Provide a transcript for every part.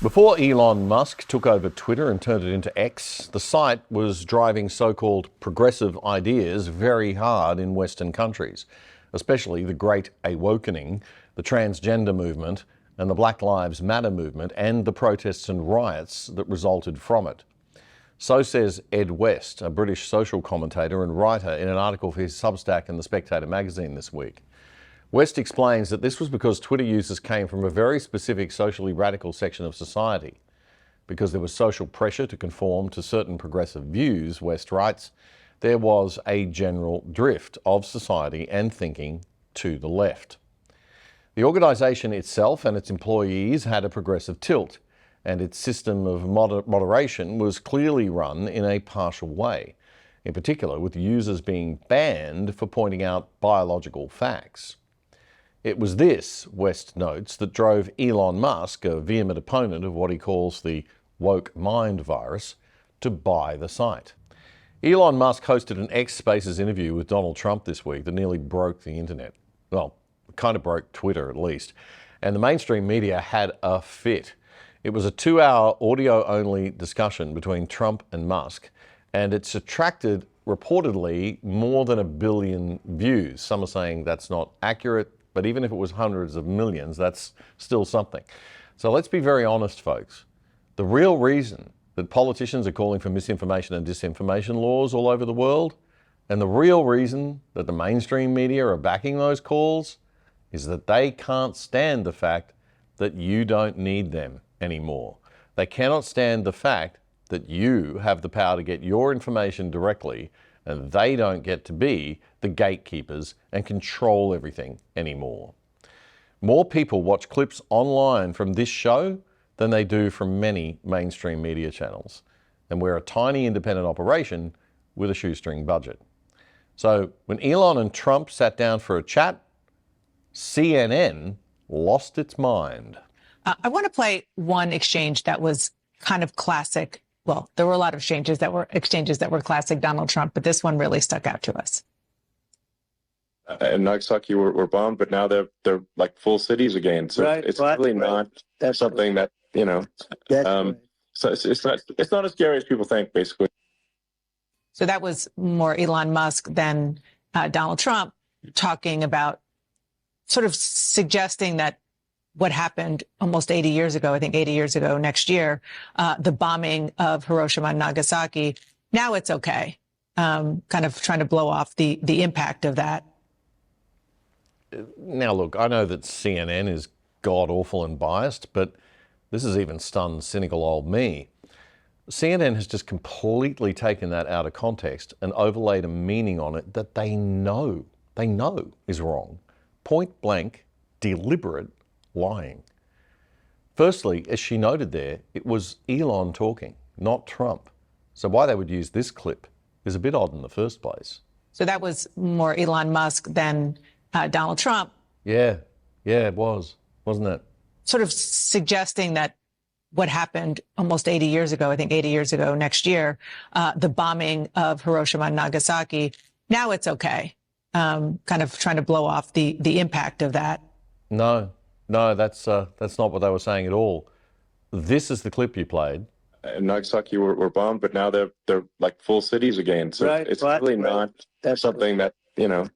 Before Elon Musk took over Twitter and turned it into X, the site was driving so-called progressive ideas very hard in Western countries, especially the Great Awakening, the transgender movement, and the Black Lives Matter movement, and the protests and riots that resulted from it. So says Ed West, a British social commentator and writer, in an article for his Substack in The Spectator magazine this week. West explains that this was because Twitter users came from a very specific socially radical section of society. Because there was social pressure to conform to certain progressive views, West writes, there was a general drift of society and thinking to the left. The organisation itself and its employees had a progressive tilt, and its system of moderation was clearly run in a partial way, in particular with users being banned for pointing out biological facts. It was this, West notes, that drove Elon Musk, a vehement opponent of what he calls the woke mind virus, to buy the site. Elon Musk hosted an X Spaces interview with Donald Trump this week that nearly broke the internet. Well, kind of broke Twitter at least. And the mainstream media had a fit. It was a 2-hour audio-only discussion between Trump and Musk, and it's attracted reportedly more than 1 billion views. Some are saying that's not accurate, but even if it was hundreds of millions, that's still something. So let's be very honest, folks. The real reason that politicians are calling for misinformation and disinformation laws all over the world, and the real reason that the mainstream media are backing those calls, is that they can't stand the fact that you don't need them anymore. They cannot stand the fact that you have the power to get your information directly, and they don't get to be the gatekeepers and control everything anymore. More people watch clips online from this show than they do from many mainstream media channels. And we're a tiny independent operation with a shoestring budget. So when Elon and Trump sat down for a chat, CNN lost its mind. I want to play one exchange that was kind of classic. Well, there were a lot of exchanges that were classic Donald Trump, but this one really stuck out to us. And Nagasaki were bombed, but now they're like full cities again. So right, it's really not something that, you know, so it's not as scary as people think, basically. So that was more Elon Musk than Donald Trump talking about, sort of suggesting that what happened almost 80 years ago, I think 80 years ago next year, the bombing of Hiroshima and Nagasaki, now it's okay. Kind of trying to blow off the impact of that. Now, look, I know that CNN is god-awful and biased, but this has even stunned cynical old me. CNN has just completely taken that out of context and overlaid a meaning on it that they know is wrong. Point blank, deliberate lying. Firstly, as she noted there, it was Elon talking, not Trump. So why they would use this clip is a bit odd in the first place. So that was more Elon Musk than Donald Trump. Yeah, it was, wasn't it? Sort of suggesting that what happened almost 80 years ago, I think 80 years ago next year, the bombing of Hiroshima and Nagasaki, now it's okay. Kind of trying to blow off the impact of that. No, that's not what they were saying at all. This is the clip you played. And Nagasaki were bombed, but now they're like full cities again. So it's really not something that, you know,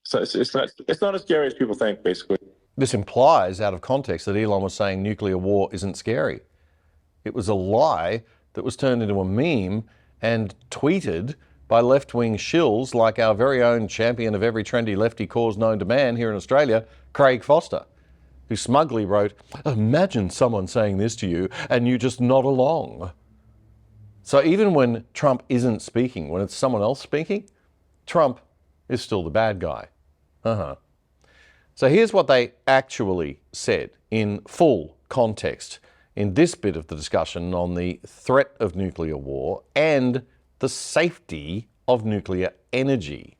so it's not as scary as people think, basically. This implies, out of context, that Elon was saying nuclear war isn't scary. It was a lie that was turned into a meme and tweeted by left-wing shills like our very own champion of every trendy lefty cause known to man here in Australia, Craig Foster, who smugly wrote, "Imagine someone saying this to you and you just nod along." So even when Trump isn't speaking, when it's someone else speaking, Trump is still the bad guy. So here's what they actually said in full context in this bit of the discussion on the threat of nuclear war and the safety of nuclear energy.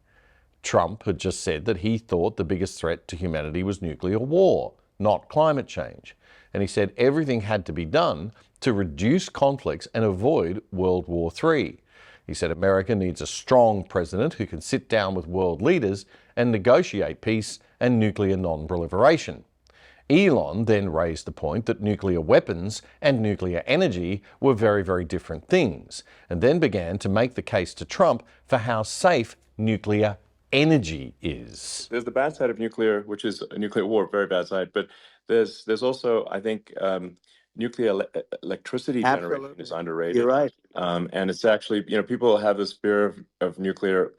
Trump had just said that he thought the biggest threat to humanity was nuclear war, not climate change. And he said everything had to be done to reduce conflicts and avoid World War III. He said America needs a strong president who can sit down with world leaders and negotiate peace and nuclear non-proliferation. Elon then raised the point that nuclear weapons and nuclear energy were very, very different things, and then began to make the case to Trump for how safe nuclear energy is. There's the bad side of nuclear, which is a nuclear war, very bad side. But there's also, I think, nuclear electricity generation is underrated. You're right. And it's actually, people have this fear of nuclear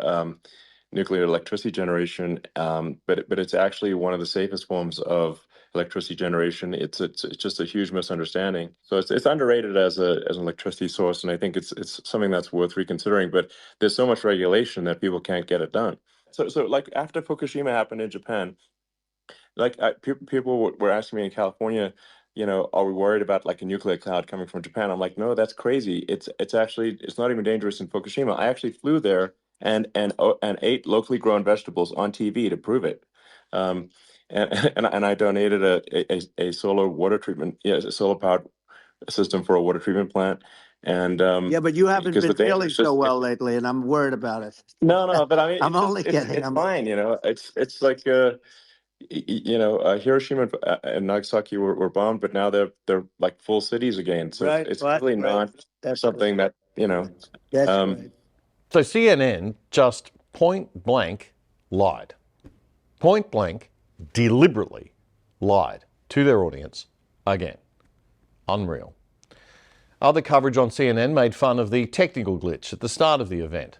electricity generation, but it's actually one of the safest forms of electricity generation. It's just a huge misunderstanding. So it's underrated as an electricity source, and I think it's something that's worth reconsidering. But there's so much regulation that people can't get it done. So like after Fukushima happened in Japan, like people were asking me in California, are we worried about like a nuclear cloud coming from Japan? I'm like, no, that's crazy. It's not even dangerous in Fukushima. I actually flew there and ate locally grown vegetables on TV to prove it. And I donated a solar water treatment, a solar powered system for a water treatment plant. And yeah, but you haven't been feeling so well lately, and I'm worried about it. No, but I mean, I'm only kidding. It's fine, It's like Hiroshima and Nagasaki were bombed, but now they're like full cities again. So right, it's really not something that That's right. So CNN just point blank lied. Point blank, deliberately lied to their audience again. Unreal. Other coverage on CNN made fun of the technical glitch at the start of the event,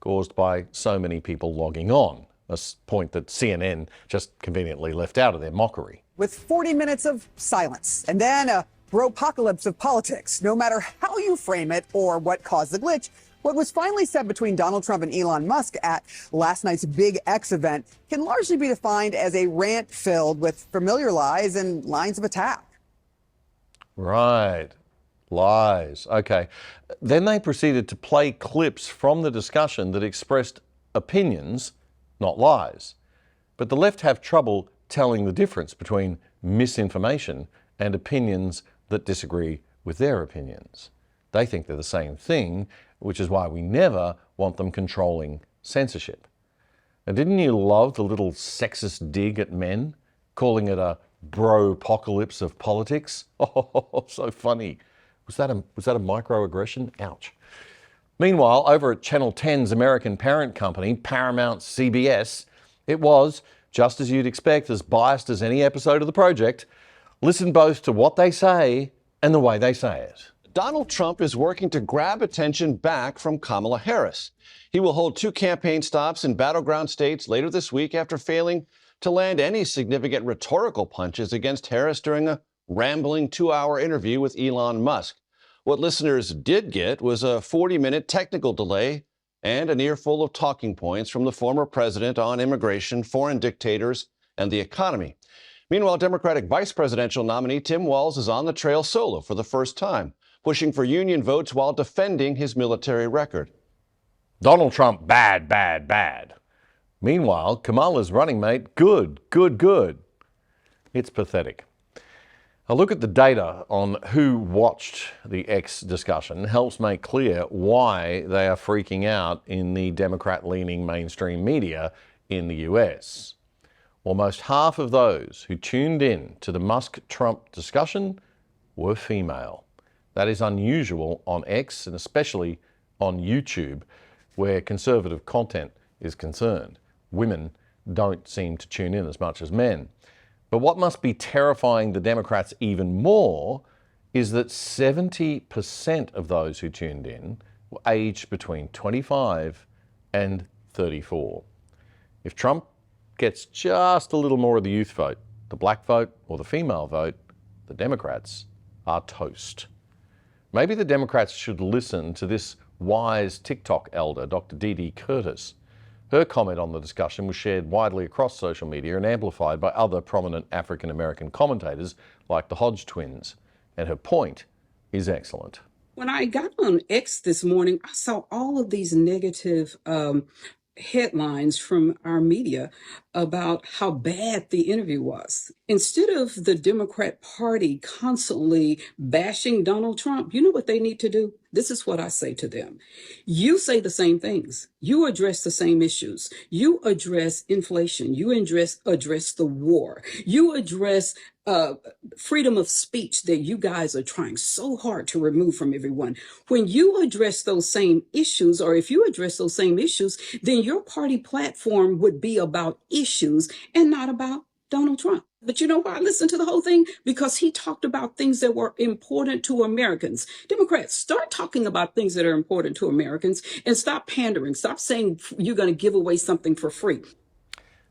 caused by so many people logging on, a point that CNN just conveniently left out of their mockery. With 40 minutes of silence and then a bropocalypse of politics, no matter how you frame it or what caused the glitch, what was finally said between Donald Trump and Elon Musk at last night's Big X event can largely be defined as a rant filled with familiar lies and lines of attack. Right. Lies. Okay. Then they proceeded to play clips from the discussion that expressed opinions, not lies. But the left have trouble telling the difference between misinformation and opinions that disagree with their opinions. They think they're the same thing, which is why we never want them controlling censorship. And didn't you love the little sexist dig at men, calling it a bro-apocalypse of politics? Oh, so funny. Was that a microaggression? Ouch. Meanwhile, over at Channel 10's American parent company, Paramount CBS, it was, just as you'd expect, as biased as any episode of The Project. Listen both to what they say and the way they say it. Donald Trump is working to grab attention back from Kamala Harris. He will hold 2 campaign stops in battleground states later this week after failing to land any significant rhetorical punches against Harris during a rambling 2-hour interview with Elon Musk. What listeners did get was a 40-minute technical delay and an earful of talking points from the former president on immigration, foreign dictators, and the economy. Meanwhile, Democratic vice presidential nominee Tim Walz is on the trail solo for the first time, pushing for union votes while defending his military record. Donald Trump, bad, bad, bad. Meanwhile, Kamala's running mate, good, good, good. It's pathetic. A look at the data on who watched the X discussion helps make clear why they are freaking out in the Democrat-leaning mainstream media in the US. Almost half of those who tuned in to the Musk-Trump discussion were female. That is unusual on X and especially on YouTube, where conservative content is concerned. Women don't seem to tune in as much as men. But what must be terrifying the Democrats even more is that 70% of those who tuned in were aged between 25 and 34. If Trump gets just a little more of the youth vote, the black vote or the female vote, the Democrats are toast. Maybe the Democrats should listen to this wise TikTok elder, Dr. Dee Curtis. Her comment on the discussion was shared widely across social media and amplified by other prominent African-American commentators like the Hodge twins. And her point is excellent. When I got on X this morning, I saw all of these negative headlines from our media about how bad the interview was. Instead of the Democrat Party constantly bashing Donald Trump, you know what they need to do? This is what I say to them. You say the same things. You address the same issues. You address inflation. You address the war. You address freedom of speech that you guys are trying so hard to remove from everyone. When you address those same issues, or if you address those same issues, then your party platform would be about issues and not about Donald Trump. But you know why I listened to the whole thing? Because he talked about things that were important to Americans. Democrats, start talking about things that are important to Americans and stop pandering. Stop saying you're going to give away something for free.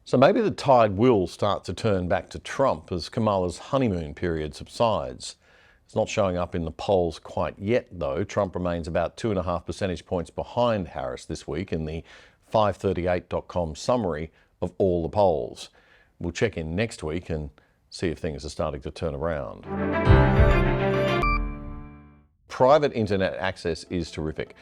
So maybe the tide will start to turn back to Trump as Kamala's honeymoon period subsides. It's not showing up in the polls quite yet, though. Trump remains about 2.5 percentage points behind Harris this week in the 538.com summary of all the polls. We'll check in next week and see if things are starting to turn around. Private internet access is terrific.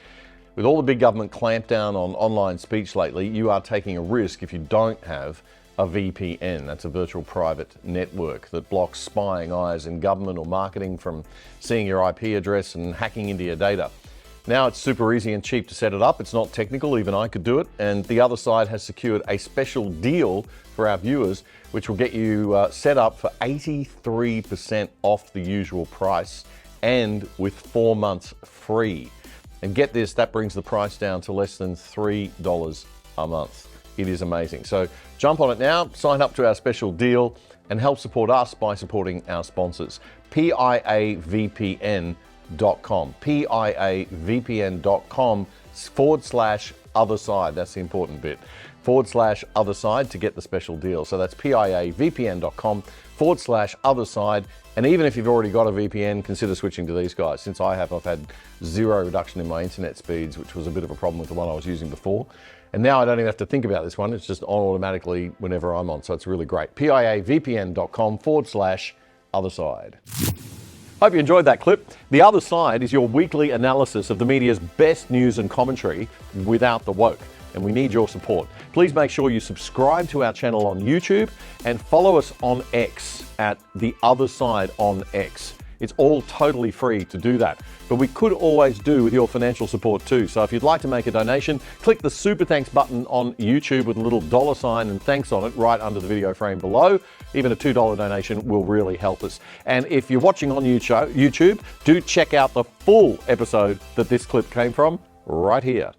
With all the big government clampdown on online speech lately, you are taking a risk if you don't have a VPN. That's a virtual private network that blocks spying eyes in government or marketing from seeing your IP address and hacking into your data. Now it's super easy and cheap to set it up. It's not technical, even I could do it. And the other side has secured a special deal for our viewers, which will get you set up for 83% off the usual price and with 4 months free. And get this, that brings the price down to less than $3 a month. It is amazing. So jump on it now, sign up to our special deal and help support us by supporting our sponsors. PIAVPN.com. PIAVPN.com/otherside. That's the important bit. /otherside to get the special deal. So that's PIAVPN.com/otherside. And even if you've already got a VPN, consider switching to these guys. Since I have, I've had zero reduction in my internet speeds, which was a bit of a problem with the one I was using before. And now I don't even have to think about this one. It's just on automatically whenever I'm on. So it's really great. PIAVPN.com/otherside. Hope you enjoyed that clip. The Other Side is your weekly analysis of the media's best news and commentary without the woke. And we need your support. Please make sure you subscribe to our channel on YouTube and follow us on X at The Other Side on X. It's all totally free to do that. But we could always do with your financial support too. So if you'd like to make a donation, click the Super Thanks button on YouTube with a little $ and thanks on it right under the video frame below. Even a $2 donation will really help us. And if you're watching on YouTube, do check out the full episode that this clip came from right here.